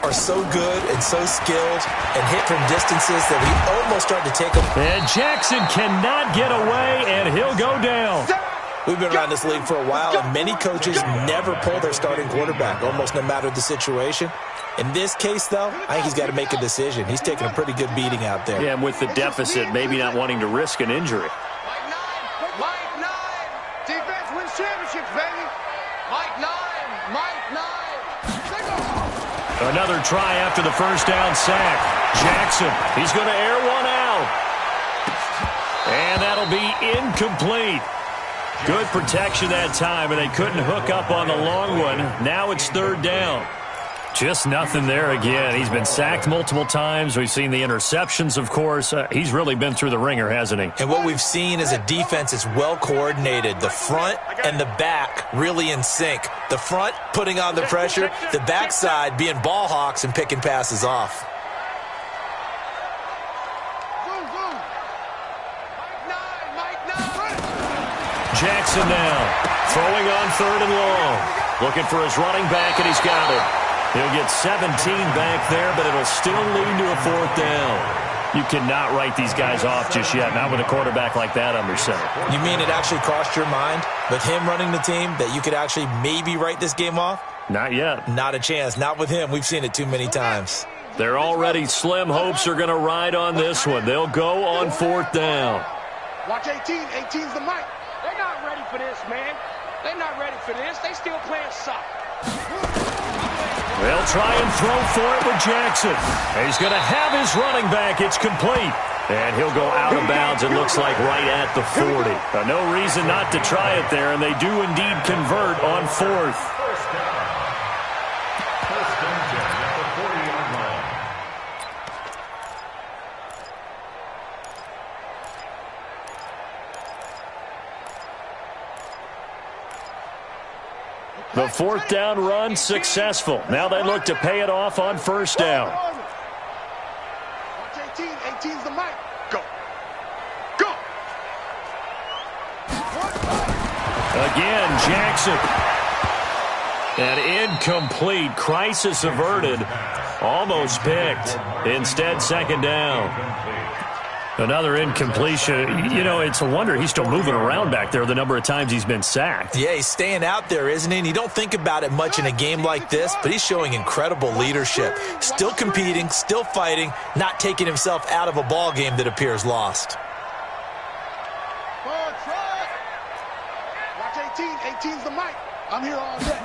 are so good and so skilled and hit from distances that we almost start to take them. And Jackson cannot get away, and he'll go down. We've been around this league for a while, and many coaches never pull their starting quarterback, almost no matter the situation. In this case, though, I think he's got to make a decision. He's taking a pretty good beating out there. Yeah, and with the deficit, maybe not wanting to risk an injury. Mike 9. Defense wins championships, baby. Mike 9. Another try after the first down sack. Jackson, he's going to air one out. And that'll be incomplete. Good protection that time, and they couldn't hook up on the long one. Now it's 3rd down. Just nothing there again. He's been sacked multiple times. We've seen the interceptions, of course. He's really been through the ringer, hasn't he? And what we've seen is a defense that's well coordinated. The front and the back really in sync. The front putting on the pressure, the backside being ball hawks and picking passes off. Jackson now throwing on 3rd and long. Looking for his running back, and he's got it. He'll get 17 back there, but it'll still lead to a 4th down. You cannot write these guys off just yet, not with a quarterback like that under center. You mean it actually crossed your mind, with him running the team, that you could actually maybe write this game off? Not yet. Not a chance. Not with him. We've seen it too many times. Their already slim hopes are going to ride on this one. They'll go on 4th down. Watch 18. 18's the mic. They're not ready for this, man. They're not ready for this. They still playing soccer. They'll try and throw for it with Jackson. He's going to have his running back. It's complete. And he'll go out of bounds, it looks like, right at the 40. No reason not to try it there, and they do indeed convert on 4th. First and 10 at the 40-yard line. The fourth down run successful. Now they look to pay it off on first down. Watch 18. 18's the mic. Go. Go. Again, Jackson. An incomplete. Crisis averted. Almost picked. Instead, second down. Another incompletion. You know, it's a wonder he's still moving around back there the number of times he's been sacked. Yeah, he's staying out there, isn't he? And you don't think about it much in a game like this, but he's showing incredible leadership. Still competing, still fighting, not taking himself out of a ball game that appears lost. Watch 18. 18's the mic. I'm here all day.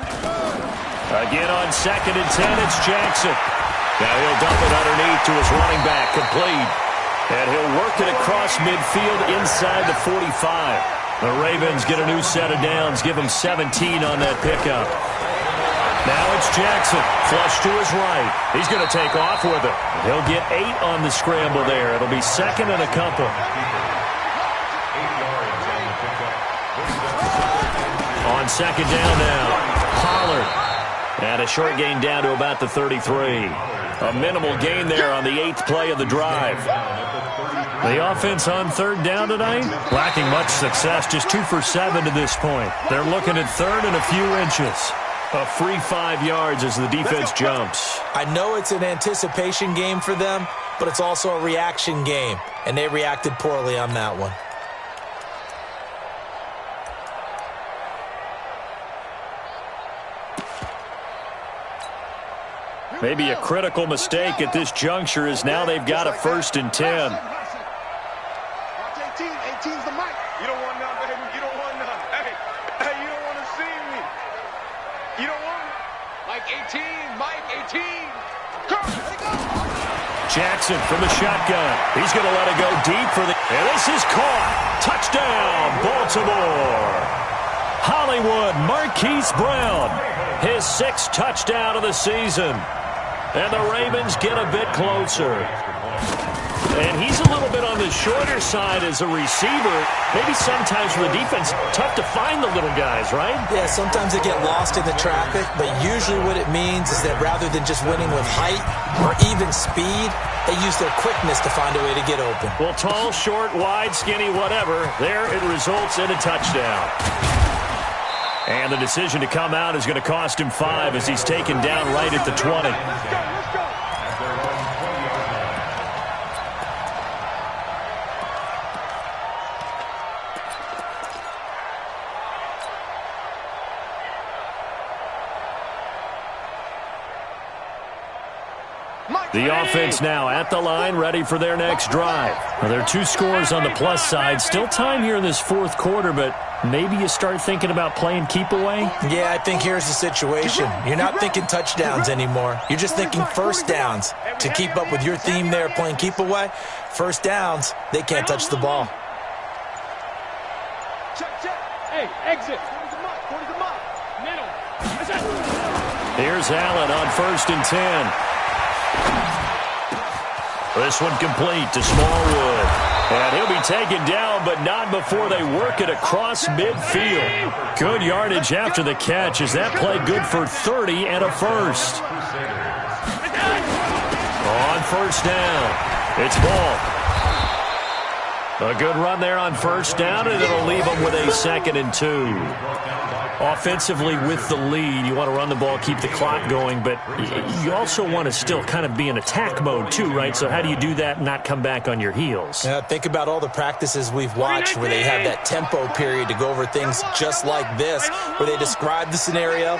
Again on 2nd and 10, it's Jackson. Now he'll dump it underneath to his running back, complete. And he'll work it across midfield inside the 45. The Ravens get a new set of downs, give him 17 on that pickup. Now it's Jackson, flush to his right. He's going to take off with it. He'll get 8 on the scramble there. It'll be second and a couple. On second down now, Pollard. And a short gain down to about the 33. A minimal gain there on the 8th play of the drive. The offense on third down tonight, lacking much success, just 2 for 7 to this point. They're looking at third and a few inches. A free 5 yards as the defense jumps. I know it's an anticipation game for them, but it's also a reaction game, and they reacted poorly on that one. Maybe a critical mistake at this juncture is now they've got a 1st and 10. Watch 18. 18's the mic. You don't want none, baby. You don't want none. Hey, you don't want to see me. You don't want it. Mike 18. Mike 18. Go. Jackson from the shotgun. He's going to let it go deep for the... And this is caught. Touchdown, Baltimore. Hollywood Marquise Brown. His 6th touchdown of the season. And the Ravens get a bit closer. And he's a little bit on the shorter side as a receiver. Maybe sometimes for the defense, tough to find the little guys, right? Yeah, sometimes they get lost in the traffic, but usually what it means is that rather than just winning with height or even speed, they use their quickness to find a way to get open. Well, tall, short, wide, skinny, whatever, there it results in a touchdown. And the decision to come out is going to cost him 5 as he's taken down right at the 20. The offense now at the line, ready for their next drive. Now, there are 2 scores on the plus side. Still time here in this 4th quarter, but maybe you start thinking about playing keep away? Yeah, I think here's the situation. You're not thinking touchdowns anymore. You're just thinking first downs. To keep up with your theme there, playing keep away, first downs, they can't touch the ball. Check. Hey, exit. Go to the mark. Middle. Here's Allen on 1st and 10. This one complete to Smallwood. And he'll be taken down, but not before they work it across midfield. Good yardage after the catch as that play good for 30 and a first. On first down, it's Ball. A good run there on first down, and it'll leave them with a 2nd and 2. Offensively with the lead, you want to run the ball, keep the clock going, but you also want to still kind of be in attack mode too, right? So how do you do that and not come back on your heels? Yeah, think about all the practices we've watched where they have that tempo period to go over things just like this, where they describe the scenario,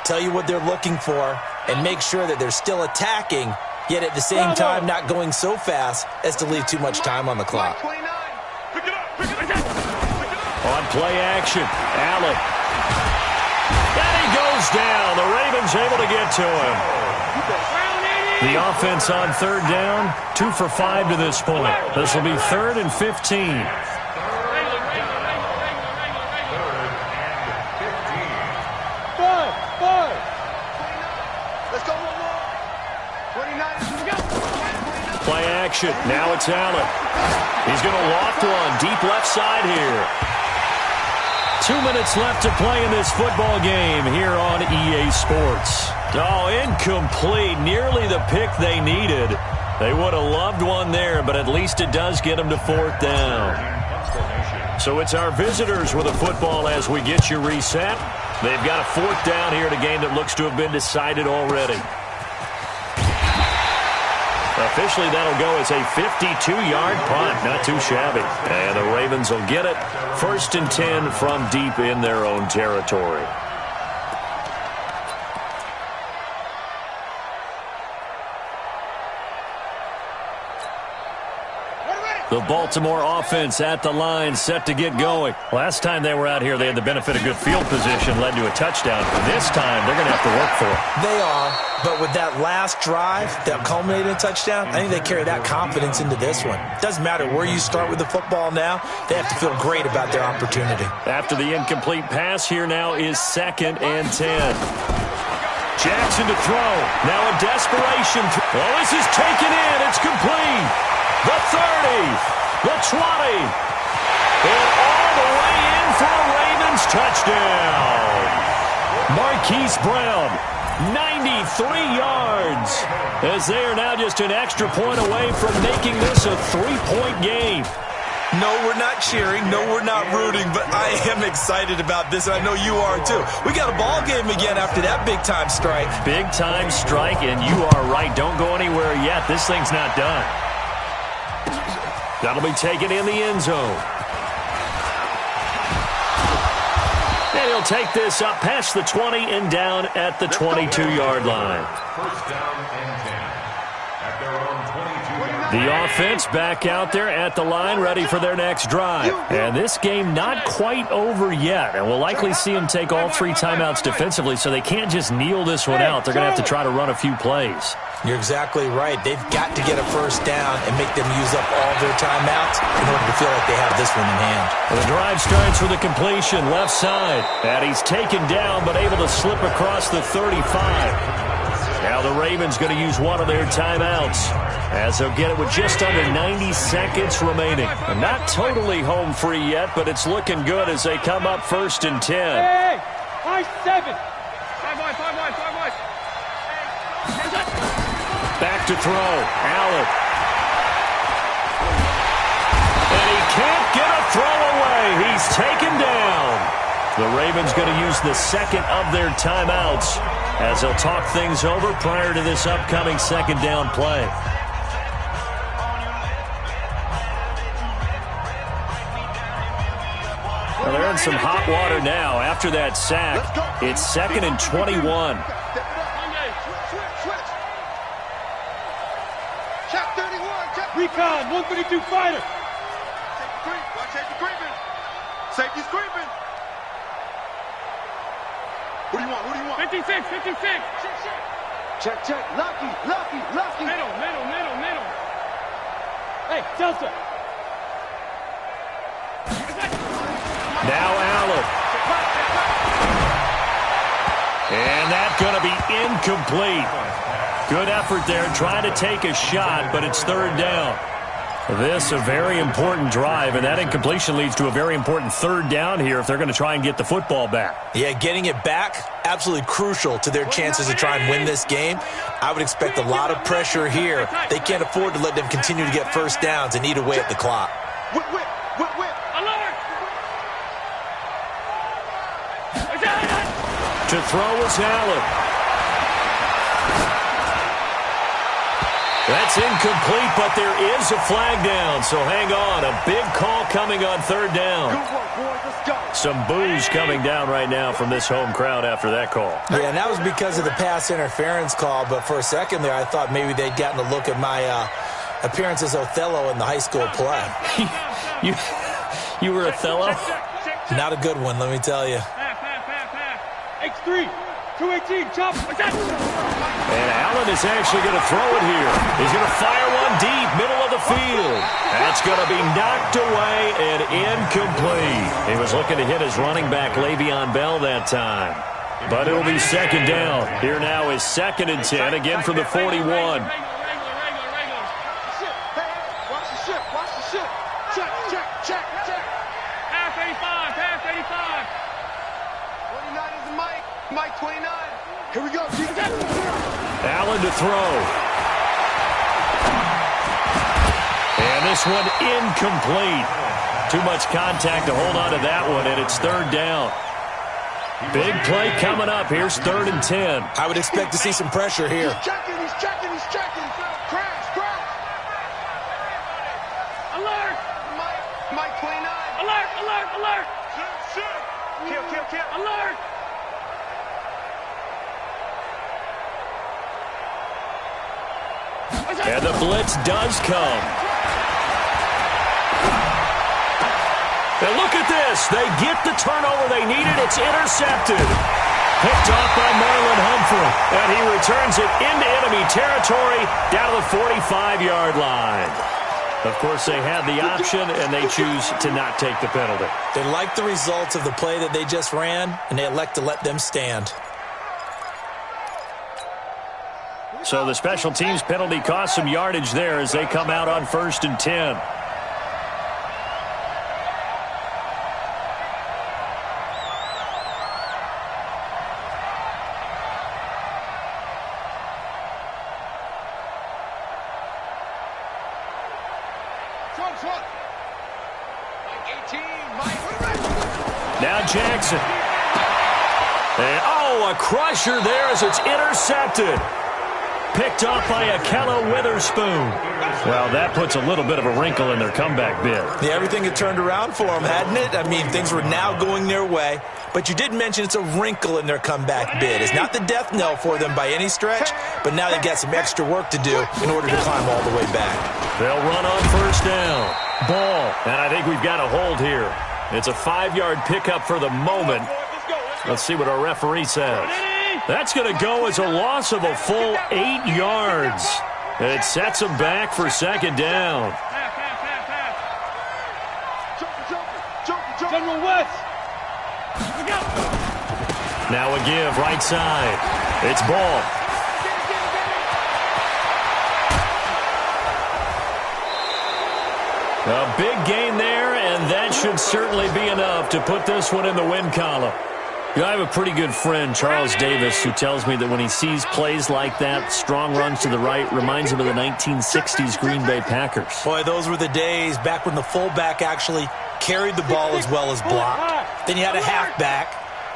tell you what they're looking for, and make sure that they're still attacking, yet at the same time not going so fast as to leave too much time on the clock. On play action, Allen. And he goes down. The Ravens able to get to him. The offense on 3rd down, 2 for 5 to this point. This will be 3rd and 15. Let's go, 29. Play action. Now it's Allen. He's going to loft one deep left side here. 2 minutes left to play in this football game here on EA Sports. Oh, incomplete. Nearly the pick they needed. They would have loved one there, but at least it does get them to 4th down. So it's our visitors with a football as we get you reset. They've got a 4th down here in a game that looks to have been decided already. Officially, that'll go as a 52-yard punt. Not too shabby. And the Ravens will get it. 1st and 10 from deep in their own territory. The Baltimore offense at the line, set to get going. Last time they were out here, they had the benefit of good field position, led to a touchdown. This time, they're going to have to work for it. They are, but with that last drive that culminated in a touchdown, I think they carry that confidence into this one. Doesn't matter where you start with the football now, they have to feel great about their opportunity. After the incomplete pass, here now is 2nd and 10. Jackson to throw. Now a desperation. Oh, this is taken in. It's complete. The 30, the 20, and all the way in for a Ravens touchdown. Marquise Brown, 93 yards, as they are now just an extra point away from making this a 3-point game. No, we're not cheering. No, we're not rooting, but I am excited about this, and I know you are too. We got a ball game again after that big-time strike. Big-time strike, and you are right. Don't go anywhere yet. This thing's not done. That'll be taken in the end zone. And he'll take this up past the 20 and down at the 22-yard line. 1st down and 10 at their own 22-yard line. The offense back out there at the line, ready for their next drive. And this game not quite over yet. And we'll likely see them take all 3 timeouts defensively, so they can't just kneel this one out. They're going to have to try to run a few plays. You're exactly right. They've got to get a 1st down and make them use up all their timeouts in order to feel like they have this one in hand. The drive starts with a completion left side. And he's taken down but able to slip across the 35. Now the Ravens going to use one of their timeouts as they'll get it with just under 90 seconds remaining. And not totally home free yet, but it's looking good as they come up 1st and 10. Hey, 5-7. 5 wide. Back to throw. Allen. And he can't get a throw away. He's taken down. The Ravens going to use the 2nd of their timeouts as they'll talk things over prior to this upcoming 2nd down play. Well, they're in some hot water now. After that sack, it's 2nd and 21. Recon, 132 fighter. Safety creeping. Safety's creeping. Who do you want? 56. Check. Lucky. Middle. Hey, Delta. Now Allen. And that's going to be incomplete. Good effort there, trying to take a shot, but it's 3rd down. This a very important drive, and that incompletion leads to a very important 3rd down here if they're going to try and get the football back. Yeah, getting it back, absolutely crucial to their chances to try and win this game. I would expect a lot of pressure here. They can't afford to let them continue to get 1st downs and eat away at the clock. Whip. Alert! To throw is Allen. That's incomplete, but there is a flag down, so hang on. A big call coming on 3rd down. Good work, boys. Let's go. Some boos coming down right now from this home crowd after that call. Yeah, and that was because of the pass interference call, but for a second there I thought maybe they'd gotten a look at my appearance as Othello in the high school play. You were Othello? Not a good one, let me tell you. X3, 218, chop. And Allen is actually going to throw it here. He's going to fire one deep, middle of the field. That's going to be knocked away and incomplete. He was looking to hit his running back, Le'Veon Bell, that time. But it'll be 2nd down. Here now is 2nd and 10, again from the 41. Watch the ship. Check. Pass 85. Mike 29. Here we go. Allen to throw. And this one incomplete. Too much contact to hold on to that one, and it's third down. Big play coming up. Here's 3rd and 10. I would expect to see some pressure here. He's checking. Crash. Alert. Mike 29. Alert. Kill. Alert. And the blitz does come. And look at this. They get the turnover they needed. It's intercepted. Picked off by Marlon Humphrey. And he returns it into enemy territory down to the 45-yard line. Of course, they had the option, and they choose to not take the penalty. They like the results of the play that they just ran, and they elect to let them stand. So the special teams penalty cost some yardage there as they come out on 1st and 10. Now Jackson. And, a crusher there as it's intercepted. Picked off by Akello Witherspoon. Well, that puts a little bit of a wrinkle in their comeback bid. Yeah, everything had turned around for them, hadn't it? I mean, things were now going their way. But you did mention it's a wrinkle in their comeback bid. It's not the death knell for them by any stretch, but now they've got some extra work to do in order to climb all the way back. They'll run on 1st down. Ball. And I think we've got a hold here. It's a 5-yard pickup for the moment. Let's see what our referee says. That's going to go as a loss of a full 8 yards. And it sets them back for 2nd down. General West. Now a give right side. It's Ball. A big gain there, and that should certainly be enough to put this one in the win column. You know, I have a pretty good friend, Charles Davis, who tells me that when he sees plays like that, strong runs to the right, reminds him of the 1960s Green Bay Packers. Boy, those were the days back when the fullback actually carried the ball as well as blocked. Then you had a halfback.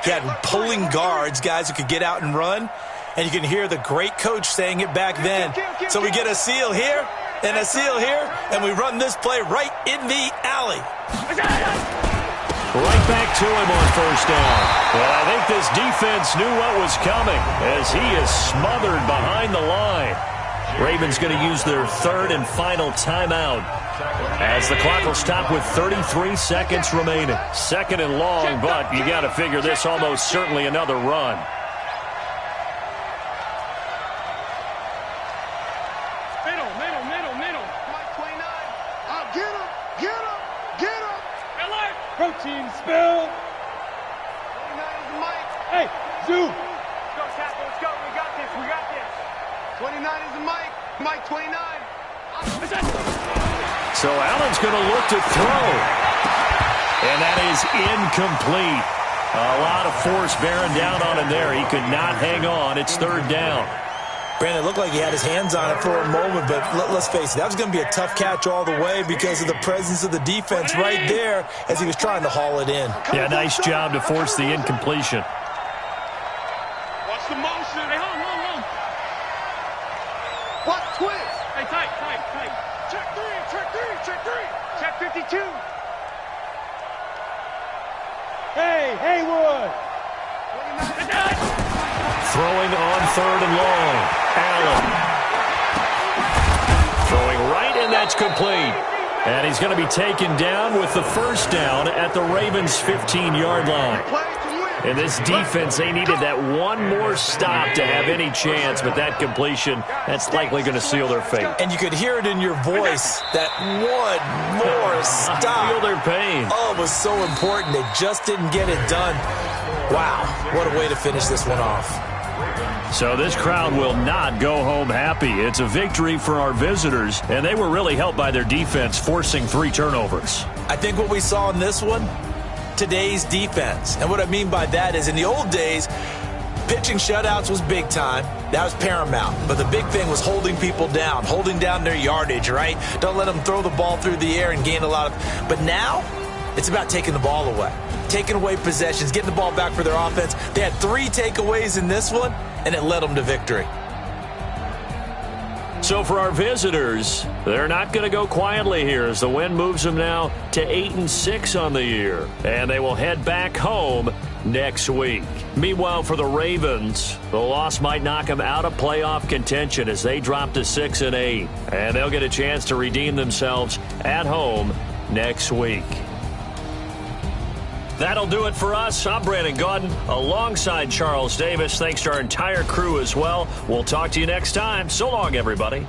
You had pulling guards, guys who could get out and run. And you can hear the great coach saying it back then. So we get a seal here and a seal here, and we run this play right in the alley. Right back to him on 1st down. Well, I think this defense knew what was coming as he is smothered behind the line. Ravens going to use their 3rd and final timeout as the clock will stop with 33 seconds remaining. 2nd and long, but you got to figure this almost certainly another run. Middle. Mike 29. I'll get him. Protein spill. 29 is the Mike. Hey, Zoo. Let's go, Capo. Let's go. We got this. 29 is the Mike. Mike 29. So Allen's going to look to throw. And that is incomplete. A lot of force bearing down on him there. He could not hang on. It's 3rd down. Brandon, it looked like he had his hands on it for a moment, but let's face it, that was going to be a tough catch all the way because of the presence of the defense right there as he was trying to haul it in. Yeah, nice job to force the incompletion. Watch the motion. Hey, hold on. What? Twist. Hey, tight. Check 3. Check 52. Hey, Haywood. Throwing on 3rd and long. Allen. Throwing right, and that's complete. And he's going to be taken down with the 1st down at the Ravens' 15-yard line. In this defense, they needed that one more stop to have any chance, but that completion, that's likely going to seal their fate. And you could hear it in your voice, that one more stop. Feel their pain. Oh, it was so important. They just didn't get it done. Wow, what a way to finish this one off. So this crowd will not go home happy. It's a victory for our visitors, and they were really helped by their defense forcing 3 turnovers. I think what we saw in this one, today's defense. And what I mean by that is in the old days, Pitching shutouts was big time. That was paramount. But the big thing was holding people down, holding down their yardage, right? Don't let them throw the ball through the air and gain a lot of... But now, it's about taking the ball away. Taking away possessions, getting the ball back for their offense. They had 3 takeaways in this one, and it led them to victory. So for our visitors, they're not going to go quietly here as the win moves them now to 8-6 on the year. And they will head back home next week. Meanwhile, for the Ravens, the loss might knock them out of playoff contention as they drop to 6-8. And they'll get a chance to redeem themselves at home next week. That'll do it for us. I'm Brandon Gaudin alongside Charles Davis. Thanks to our entire crew as well. We'll talk to you next time. So long, everybody.